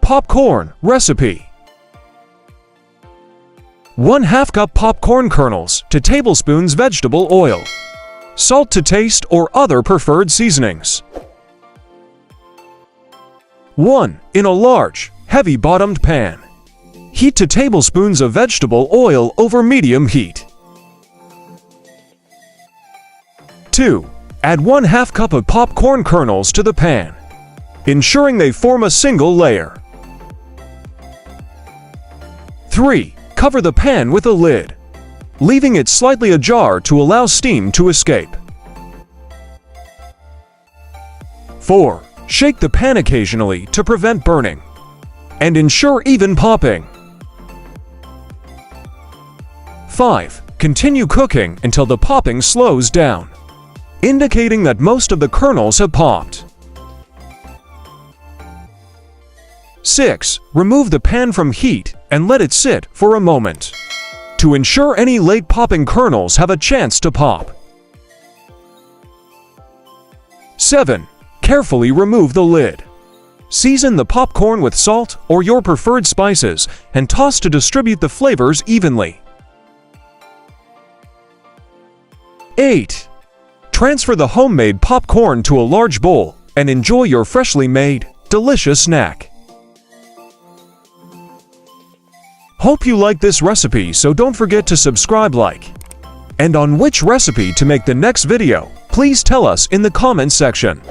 Popcorn recipe. 1/2 cup popcorn kernels to tablespoons vegetable oil. Salt to taste or other preferred seasonings. 1. In a large, heavy-bottomed pan. Heat to tablespoons of vegetable oil over medium heat. 2. Add 1/2 cup of popcorn kernels to the pan, ensuring they form a single layer. 3. Cover the pan with a lid, leaving it slightly ajar to allow steam to escape. 4. Shake the pan occasionally to prevent burning and ensure even popping. 5. Continue cooking until the popping slows down, indicating that most of the kernels have popped. 6. Remove the pan from heat and let it sit for a moment to ensure any late popping kernels have a chance to pop. 7. Carefully remove the lid. Season the popcorn with salt or your preferred spices and toss to distribute the flavors evenly. 8. Transfer the homemade popcorn to a large bowl and enjoy your freshly made, delicious snack. Hope you like this recipe, so don't forget to subscribe, like, and on which recipe to make the next video, please tell us in the comments section.